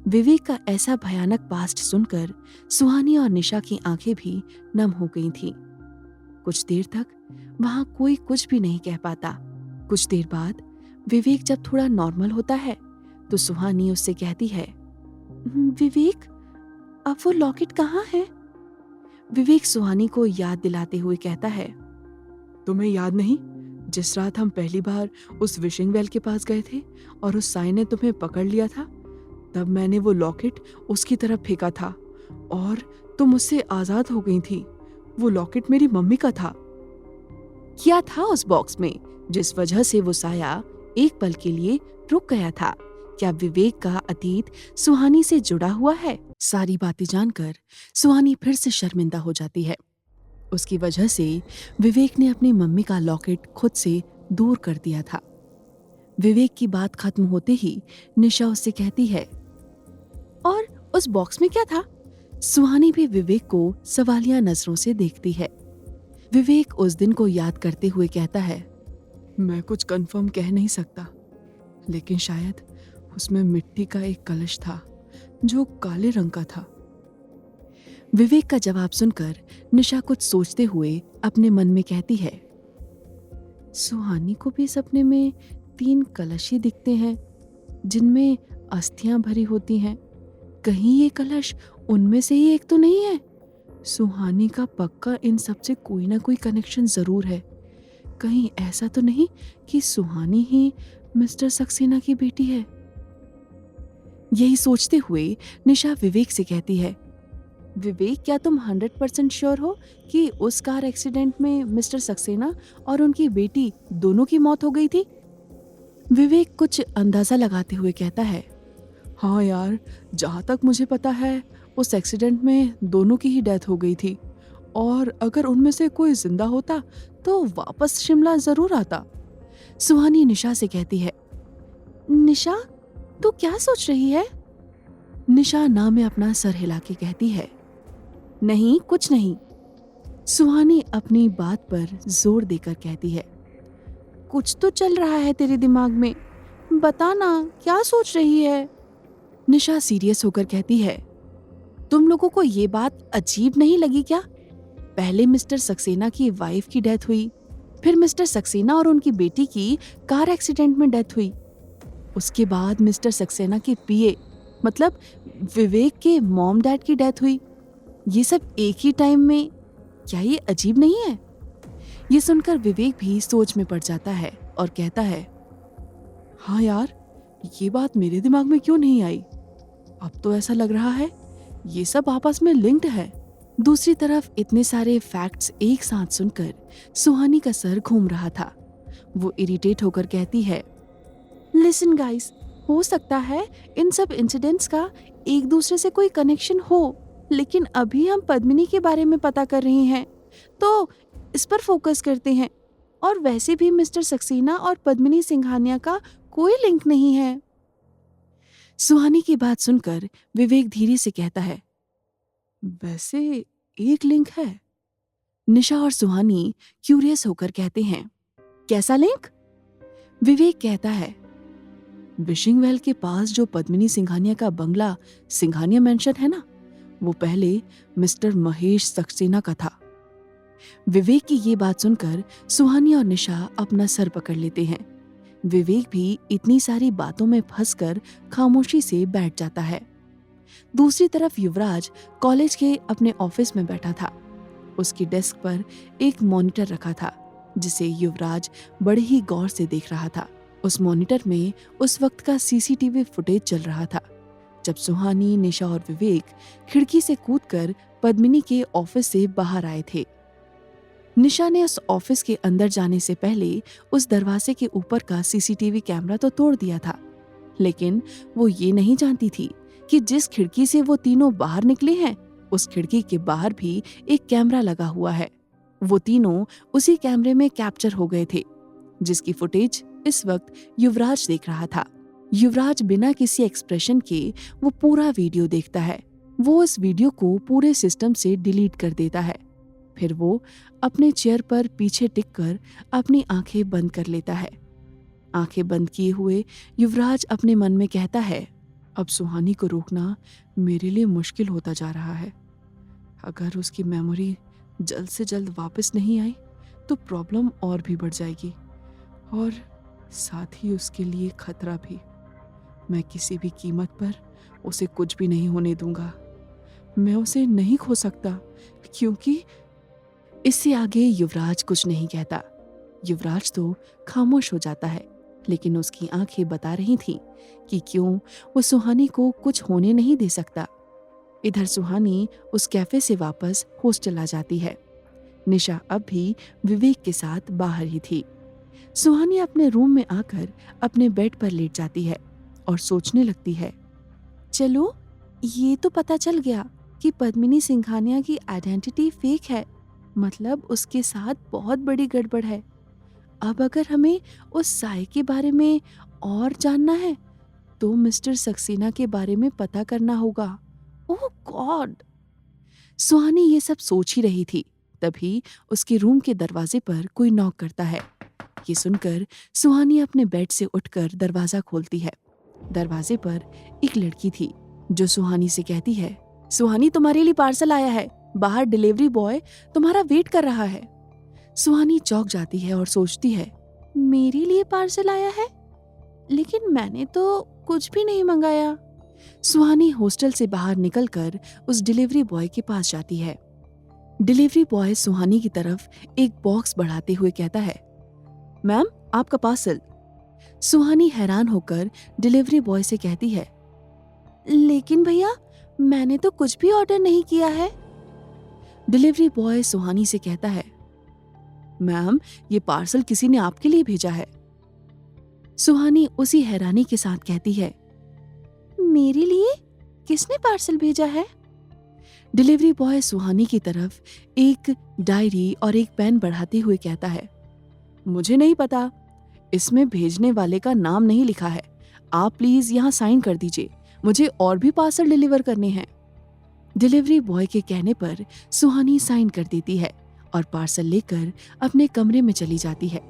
विवेक का ऐसा भयानक पास्ट सुनकर सुहानी और निशा की आंखें भी नम हो गई थीं। कुछ देर तक वहां कोई कुछ भी नहीं कह पाता। कुछ देर बाद विवेक जब थोड़ा नॉर्मल होता है तो सुहानी उससे कहती है, विवेक, अब वो लॉकेट कहाँ है?" विवेक सुहानी को याद दिलाते हुए कहता है, "तुम्हें याद नहीं, जिस रात हम पहली बार उस विशिंग वेल के पास गए थे और उस साई ने तुम्हें पकड़ लिया था? तब मैंने वो लॉकेट उसकी तरफ फेंका था और तुम उससे आजाद हो गई थी। वो लॉकेट मेरी मम्मी का था। क्या था उस बॉक्स में जिस वजह से वो साया एक पल के लिए रुक गया था? क्या विवेक का अतीत सुहानी से जुड़ा हुआ है?" सारी बातें जानकर सुहानी फिर से शर्मिंदा हो जाती है। उसकी वजह से विवेक ने अपनी मम्मी का लॉकेट खुद से दूर कर दिया था। विवेक की बात खत्म होते ही निशा उससे कहती है, "और उस बॉक्स में क्या था?" सुहानी भी विवेक को सवालिया नजरों से देखती है। विवेक उस दिन को याद करते हुए कहता है, "मैं कुछ कंफर्म कह नहीं सकता, लेकिन शायद उसमें मिट्टी का एक कलश था जो काले रंग का था।" विवेक का जवाब सुनकर निशा कुछ सोचते हुए अपने मन में कहती है, "सुहानी को भी सपने में 3 कलश ही दिखते हैं जिनमें अस्थियां भरी होती हैं। कहीं ये कलश उनमें से ही एक तो नहीं है? सुहानी का पक्का इन सब से कोई ना कोई कनेक्शन जरूर है। कहीं ऐसा तो नहीं कि सुहानी ही मिस्टर सक्सेना की बेटी है?" यही सोचते हुए निशा विवेक से कहती है, "विवेक, क्या तुम 100% श्योर हो कि उस कार एक्सीडेंट में मिस्टर सक्सेना और उनकी बेटी दोनों की मौत हो गई थी?" विवेक कुछ अंदाजा लगाते हुए कहता है, "हाँ यार, जहाँ तक मुझे पता है उस एक्सीडेंट में दोनों की ही डेथ हो गई थी और अगर उनमें से कोई जिंदा होता तो वापस शिमला जरूर आता।" सुहानी निशा से कहती है, "निशा, तू क्या सोच रही है?" निशा ना में अपना सर हिला के कहती है, "नहीं, कुछ नहीं।" सुहानी अपनी बात पर जोर देकर कहती है, "कुछ तो चल रहा है तेरे दिमाग में, बता ना, क्या सोच रही है?" निशा सीरियस होकर कहती है, "तुम लोगों को ये बात अजीब नहीं लगी क्या? पहले मिस्टर सक्सेना की वाइफ की डेथ हुई, फिर मिस्टर सक्सेना और उनकी बेटी की कार एक्सीडेंट में डेथ हुई, उसके बाद मिस्टर सक्सेना के पीए मतलब विवेक के मॉम डैड की डेथ हुई। ये सब एक ही टाइम में, क्या ये अजीब नहीं है?" ये सुनकर विवेक भी सोच में पड़ जाता है और कहता है, "हाँ यार, ये बात मेरे दिमाग में क्यों नहीं आई? अब तो ऐसा लग रहा है ये सब आपस में लिंक्ड है।" दूसरी तरफ इतने सारे फैक्ट्स एक साथ सुनकर सुहानी का सर घूम रहा था। वो इरिटेट होकर कहती है, "लिसन गाइस, हो सकता है इन सब इंसिडेंट्स का एक दूसरे से कोई कनेक्शन हो, लेकिन अभी हम पद्मिनी के बारे में पता कर रहे हैं, तो इस पर फोकस करते हैं। और वैसे भी मिस्टर सक्सेना और पद्मिनी सिंघानिया का कोई लिंक नहीं है।" सुहानी की बात सुनकर विवेक धीरे से कहता है, "वैसे एक लिंक है?" निशा और सुहानी क्यूरियस होकर कहते हैं, "कैसा लिंक?" विवेक कहता है, "विशिंग वेल के पास जो पद्मिनी सिंघानिया का बंगला सिंघानिया मेंशन है ना, वो पहले मिस्टर महेश सक्सेना का था।" विवेक की ये बात सुनकर सुहानी और निशा अपना सर पकड़ लेते हैं। विवेक भी इतनी सारी बातों में फंसकर खामोशी से बैठ जाता है। दूसरी तरफ युवराज कॉलेज के अपने ऑफिस में बैठा था। उसकी डेस्क पर एक मॉनिटर रखा था जिसे युवराज बड़े ही गौर से देख रहा था। उस मॉनिटर में उस वक्त का सीसीटीवी फुटेज चल रहा था जब सुहानी, निशा और विवेक खिड़की से कूदकर पद्मिनी के ऑफिस से बाहर आए थे। निशा ने उस ऑफिस के अंदर जाने से पहले उस दरवाजे के ऊपर का सीसीटीवी कैमरा तो तोड़ दिया था, लेकिन वो ये नहीं जानती थी कि जिस खिड़की से वो तीनों बाहर निकले हैं, उस खिड़की के बाहर भी एक कैमरा लगा हुआ है। वो तीनों उसी कैमरे में कैप्चर हो गए थे, जिसकी फुटेज इस वक्त युवराज देख रहा था। युवराज बिना किसी एक्सप्रेशन के वो पूरा वीडियो देखता है। वो उस वीडियो को पूरे सिस्टम से डिलीट कर देता है। फिर वो अपने चेयर पर पीछे टिककर अपनी आंखें बंद कर लेता है। आंखें बंद किए हुए युवराज अपने मन में कहता है, अब सुहानी को रोकना मेरे लिए मुश्किल होता जा रहा है। अगर उसकी मेमोरी जल्द से जल्द वापस नहीं आई तो प्रॉब्लम और भी बढ़ जाएगी और साथ ही उसके लिए खतरा भी। मैं किसी भी कीमत पर उसे कुछ भी नहीं होने दूंगा। मैं उसे नहीं खो सकता क्योंकि इससे आगे युवराज कुछ नहीं कहता। युवराज तो खामोश हो जाता है, लेकिन उसकी आंखें बता रही थीं कि क्यों वो सुहानी को कुछ होने नहीं दे सकता। इधर सुहानी उस कैफे से वापस हॉस्टल आ जाती है। निशा अब भी विवेक के साथ बाहर ही थी। सुहानी अपने रूम में आकर अपने बेड पर लेट जाती है और सोचने लगती है, चलो ये तो पता चल गया कि पद्मिनी सिंघानिया की आइडेंटिटी फेक है, मतलब उसके साथ बहुत बड़ी गड़बड़ है। अब अगर हमें उस साय के बारे में और जानना है तो मिस्टर सक्सेना के बारे में पता करना होगा। ओह गॉड! सुहानी ये सब सोच ही रही थी, तभी उसके रूम के दरवाजे पर कोई नॉक करता है। ये सुनकर सुहानी अपने बेड से उठकर दरवाजा खोलती है। दरवाजे पर एक लड़की थी जो सुहानी से कहती है, सुहानी तुम्हारे लिए पार्सल आया है, बाहर डिलीवरी बॉय तुम्हारा वेट कर रहा है। सुहानी चौंक जाती है और सोचती है, मेरे लिए पार्सल आया है? लेकिन मैंने तो कुछ भी नहीं मंगाया। सुहानी हॉस्टल से बाहर निकलकर उस डिलीवरी बॉय के पास जाती है। डिलीवरी बॉय सुहानी की तरफ एक बॉक्स बढ़ाते हुए कहता है, मैम आपका पार्सल। सुहानी हैरान होकर डिलीवरी बॉय से कहती है, लेकिन भैया मैंने तो कुछ भी ऑर्डर नहीं किया है। डिलीवरी बॉय सुहानी से कहता है, मैम ये पार्सल किसी ने आपके लिए भेजा है। सुहानी उसी हैरानी के साथ कहती है, मेरे लिए? किसने पार्सल भेजा है? डिलीवरी बॉय सुहानी की तरफ एक डायरी और एक पेन बढ़ाते हुए कहता है, मुझे नहीं पता, इसमें भेजने वाले का नाम नहीं लिखा है। आप प्लीज यहाँ साइन कर दीजिए, मुझे और भी पार्सल डिलीवर करने हैं। डिलीवरी बॉय के कहने पर सुहानी साइन कर देती है और पार्सल लेकर अपने कमरे में चली जाती है।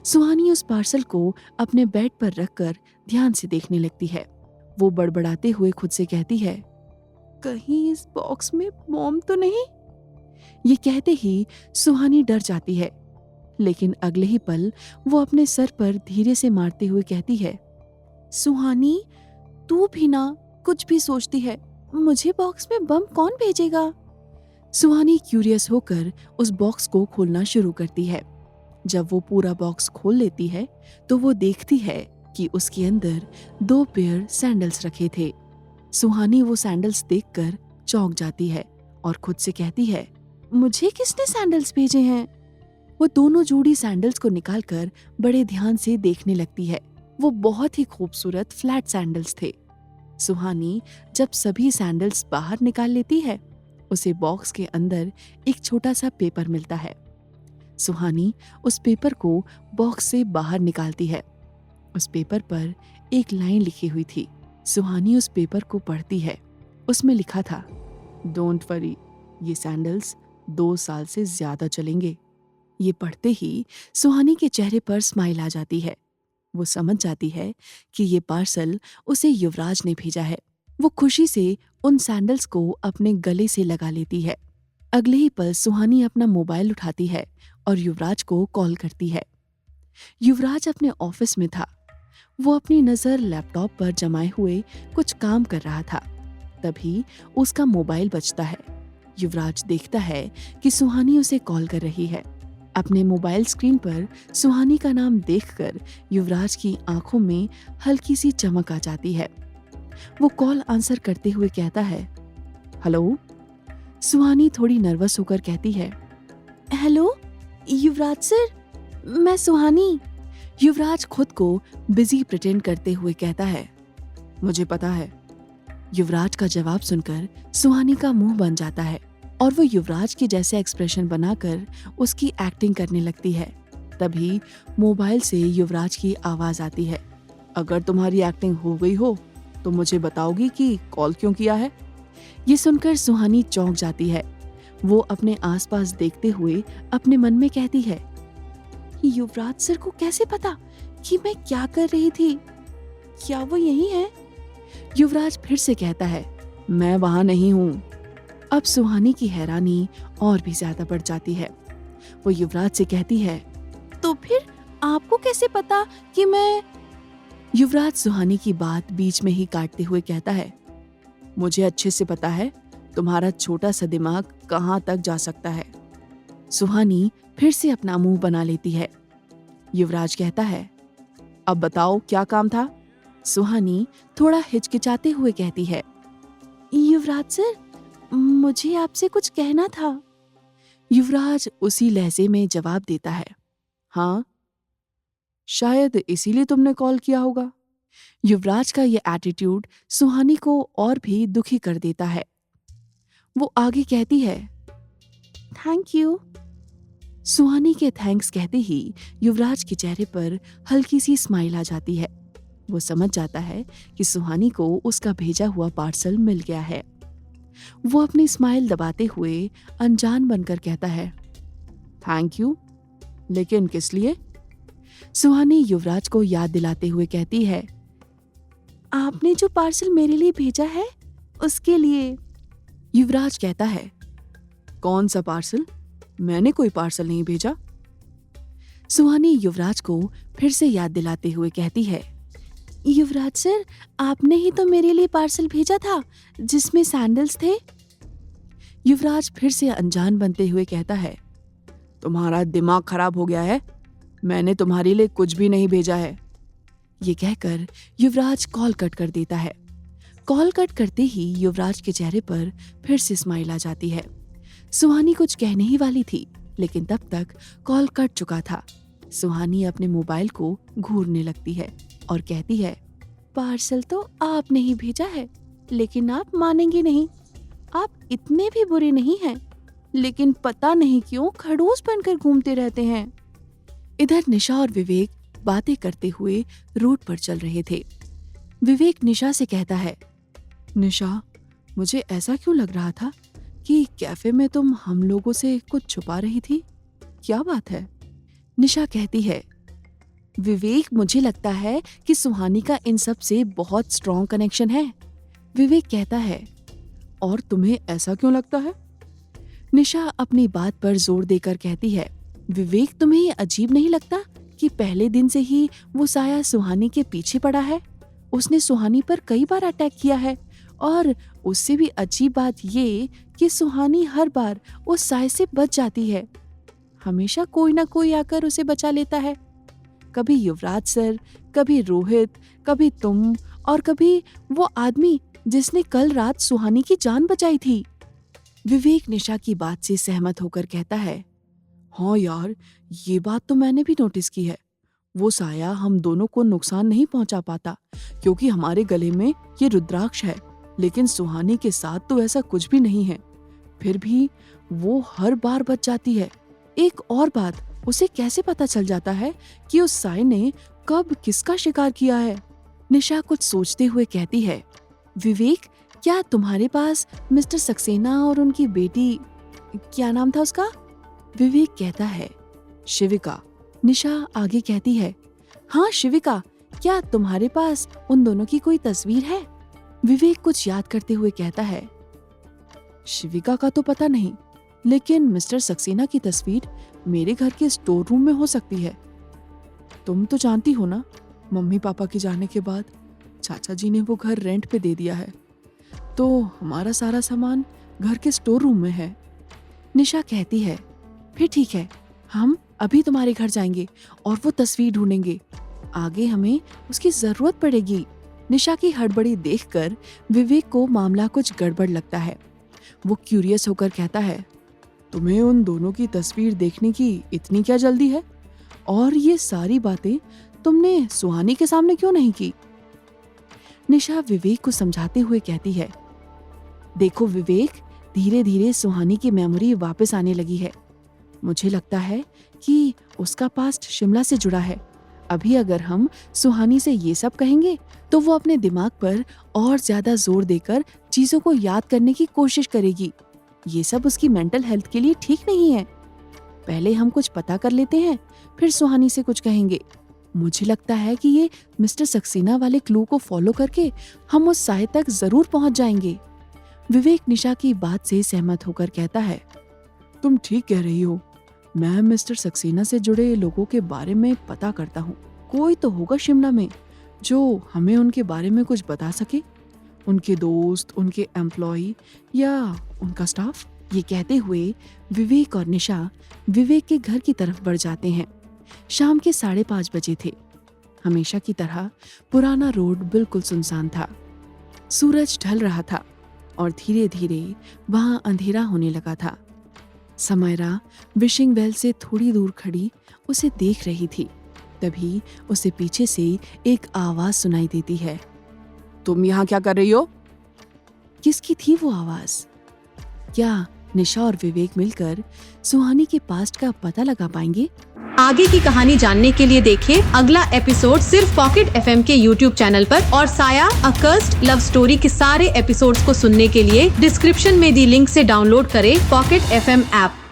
सुहानी उस पार्सल को अपने बेड पर रखकर ध्यान से देखने लगती है। वो बड़बड़ाते हुए खुद से कहती है, कहीं इस बॉक्स में बॉम्ब तो नहीं? ये कहते ही सुहानी डर जाती है, लेकिन अगले ही पल वो अपने सर पर धीरे से मारते हुए कहती है, सुहानी तू भी ना कुछ भी सोचती है, मुझे बॉक्स में बम कौन भेजेगा? सुहानी क्यूरियस होकर उस बॉक्स को खोलना शुरू करती है। जब वो पूरा बॉक्स खोल लेती है तो वो देखती है कि उसके अंदर 2 पेयर सैंडल्स रखे थे। सुहानी वो सैंडल्स देखकर चौंक जाती है और खुद से कहती है, मुझे किसने सैंडल्स भेजे हैं? वो दोनों जोड़ी सैंडल्स को निकालकर बड़े ध्यान से देखने लगती है। वो बहुत ही खूबसूरत फ्लैट सैंडल्स थे। सुहानी जब सभी सैंडल्स बाहर निकाल लेती है, उसे बॉक्स के अंदर एक छोटा सा पेपर मिलता है। सुहानी उस पेपर को बॉक्स से बाहर निकालती है। उस पेपर पर एक लाइन लिखी हुई थी। सुहानी उस पेपर को पढ़ती है। उसमें लिखा था, डोंट वरी, ये सैंडल्स 2 साल से ज्यादा चलेंगे। ये पढ़ते ही सुहानी के चेहरे पर स्माइल आ जाती है। वो समझ जाती है कि ये पार्सल उसे युवराज ने भेजा है। वो खुशी से उन सैंडल्स को अपने गले से लगा लेती है। अगले ही पल सुहानी अपना मोबाइल उठाती है और युवराज को कॉल करती है। युवराज अपने ऑफिस में था। वो अपनी नजर लैपटॉप पर जमाए हुए कुछ काम कर रहा था। तभी उसका मोबाइल बजता है। युवराज देखता है कि सुहानी उसे कॉल कर रही है। अपने मोबाइल स्क्रीन पर सुहानी का नाम देखकर युवराज की आंखों में हल्की सी चमक आ जाती है। वो कॉल आंसर करते हुए कहता है, हेलो। सुहानी थोड़ी नर्वस होकर कहती है, हेलो युवराज सर, मैं सुहानी। युवराज खुद को बिजी प्रिटेंड करते हुए कहता है, मुझे पता है। युवराज का जवाब सुनकर सुहानी का मुंह बन जाता है और वो युवराज के जैसे एक्सप्रेशन बनाकर उसकी एक्टिंग करने लगती है। तभी मोबाइल से युवराज की आवाज आती है, अगर तुम्हारी एक्टिंग हो गई हो तो मुझे बताओगी कि कॉल क्यों किया है? ये सुनकर सुहानी चौंक जाती है। वो अपने आसपास देखते हुए अपने मन में कहती है, युवराज सर को कैसे पता कि मैं क्या कर रही थी? क्या वो यही है? युवराज फिर से कहता है, मैं वहां नहीं हूं। अब सुहानी की हैरानी और भी ज्यादा बढ़ जाती है। वो युवराज से कहती है, तो फिर आपको कैसे पता कि मैं? युवराज सुहानी की बात बीच में ही काटते हुए कहता है, मुझे अच्छे से पता है तुम्हारा छोटा सा दिमाग कहां तक जा सकता है। सुहानी फिर से अपना मुंह बना लेती है। युवराज कहता है, अब बताओ क्या काम था? सुहानी थोड़ा हिचकिचाते हुए कहती है, युवराज सर, मुझे आपसे कुछ कहना था। युवराज उसी लहजे में जवाब देता है, हाँ, शायद इसीलिए तुमने कॉल किया होगा। युवराज का ये एटीट्यूड सुहानी को और भी दुखी कर देता है। वो आगे कहती है, थैंक यू। सुहानी के थैंक्स कहते ही युवराज के चेहरे पर हल्की सी स्माइल आ जाती है। वो समझ जाता है कि सुहानी को उसका भेजा हुआ पार्सल मिल गया है। वो अपनी स्माइल दबाते हुए अनजान बनकर कहता है, थैंक यू, लेकिन किस लिए? सुहानी युवराज को याद दिलाते हुए कहती है, आपने जो पार्सल मेरे लिए भेजा है उसके लिए। युवराज कहता है, कौन सा पार्सल? मैंने कोई पार्सल नहीं भेजा। सुहानी युवराज को फिर से याद दिलाते हुए कहती है, युवराज सर, आपने ही तो मेरे लिए पार्सल भेजा था जिसमें सैंडल्स थे। युवराज फिर से अनजान बनते हुए कहता है, तुम्हारा दिमाग खराब हो गया है, मैंने तुम्हारे लिए कुछ भी नहीं भेजा है। ये कहकर युवराज कॉल कट कर देता है। कॉल कट करते ही युवराज के चेहरे पर फिर से स्माइल आ जाती है। सुहानी कुछ कहने ही वाली थी, लेकिन तब तक कॉल कट चुका था। सुहानी अपने मोबाइल को घूरने लगती है और कहती है, पार्सल तो आपने ही भेजा है, लेकिन आप मानेंगे नहीं, आप इतने भी बुरे नहीं हैं, लेकिन पता नहीं क्यों खड़ूस बनकर घूमते रहते हैं। इधर निशा और विवेक बातें करते हुए रोड पर चल रहे थे। विवेक निशा से कहता है, निशा, मुझे ऐसा क्यों लग रहा था कि कैफे में तुम हम लोगों से कुछ छुपा रही थी, क्या बात है? निशा कहती है, विवेक, मुझे लगता है कि सुहानी का इन सब से बहुत स्ट्रॉन्ग कनेक्शन है। विवेक कहता है, और तुम्हें ऐसा क्यों लगता है? निशा अपनी बात पर जोर देकर कहती है, विवेक, तुम्हें ये अजीब नहीं लगता कि पहले दिन से ही वो साया सुहानी के पीछे पड़ा है? उसने सुहानी पर कई बार अटैक किया है, और उससे भी अजीब बात ये कि सुहानी हर बार उस साय से बच जाती है। हमेशा कोई ना कोई आकर उसे बचा लेता है, कभी युवराज सर, कभी रोहित, कभी तुम, और कभी वो आदमी जिसने कल रात सुहानी की जान बचाई थी। विवेक निशा की बात से सहमत होकर कहता है, हाँ यार, ये बात तो मैंने भी नोटिस की है। वो साया हम दोनों को नुकसान नहीं पहुंचा पाता क्योंकि हमारे गले में ये रुद्राक्ष है, लेकिन सुहानी के साथ तो ऐसा कुछ भी नहीं है, फिर भी वो हर बार बच जाती है। एक और बात, उसे कैसे पता चल जाता है कि उस साय ने कब किसका शिकार किया है? निशा कुछ सोचते हुए कहती है, विवेक, क्या तुम्हारे पास मिस्टर सक्सेना और उनकी बेटी, क्या नाम था उसका? विवेक कहता है, शिविका। निशा आगे कहती है, हाँ शिविका, क्या तुम्हारे पास उन दोनों की कोई तस्वीर है? विवेक कुछ याद करते हुए कहता है, शिविका का तो पता नहीं, लेकिन मिस्टर सक्सेना की तस्वीर मेरे घर के स्टोर रूम में हो सकती है। तुम तो जानती हो ना, मम्मी पापा के जाने के बाद चाचा जी ने वो घर रेंट पे दे दिया है, तो हमारा सारा सामान घर के स्टोर रूम में है। निशा कहती है, फिर ठीक है, हम अभी तुम्हारे घर जाएंगे और वो तस्वीर ढूंढेंगे, आगे हमें उसकी जरूरत पड़ेगी। निशा की हड़बड़ी देखकर विवेक को मामला कुछ गड़बड़ लगता है। वो क्यूरियस होकर कहता है, तुम्हें उन दोनों की तस्वीर देखने की इतनी क्या जल्दी है? और ये सारी बातें तुमने सुहानी के सामने क्यों नहीं की? निशा विवेक को समझाते हुए कहती है, देखो विवेक, धीरे धीरे सुहानी की मेमोरी वापस आने लगी है। मुझे लगता है कि उसका पास्ट शिमला से जुड़ा है। अभी अगर हम सुहानी से ये सब कहेंगे तो वो अपने दिमाग पर और ज्यादा जोर देकर चीजों को याद करने की कोशिश करेगी। ये सब उसकी मेंटल हेल्थ के लिए ठीक नहीं है। पहले हम कुछ पता कर लेते हैं, फिर सुहानी से कुछ कहेंगे। मुझे लगता है कि ये मिस्टर सक्सेना वाले क्लू को फॉलो करके हम उस साय तक जरूर पहुंच जाएंगे। विवेक निशा की बात से सहमत होकर कहता है, तुम ठीक कह रही हो। मैं मिस्टर सक्सेना से जुड़े लोगों के बारे में पता करता हूँ। कोई तो होगा शिमला में जो हमें उनके बारे में कुछ बता सके, उनके दोस्त, उनके एम्प्लॉय या उनका स्टाफ। ये कहते हुए विवेक और निशा विवेक के घर की तरफ बढ़ जाते हैं। शाम के 5:30 बजे थे। हमेशा की तरह पुराना रोड बिल्कुल सुनसान था। सूरज ढल रहा था और धीरे धीरे वहां अंधेरा होने लगा था। समायरा विशिंग वेल से थोड़ी दूर खड़ी उसे देख रही थी। तभी उसे पीछे से एक आवाज सुनाई देती है, तुम यहाँ क्या कर रही हो? किसकी थी वो आवाज? क्या निशा और विवेक मिलकर सुहानी के पास्ट का पता लगा पाएंगे? आगे की कहानी जानने के लिए देखें अगला एपिसोड सिर्फ पॉकेट FM के YouTube चैनल पर, और साया अ कर्स्ड लव स्टोरी के सारे एपिसोड्स को सुनने के लिए डिस्क्रिप्शन में दी लिंक से डाउनलोड करें पॉकेट FM ऐप।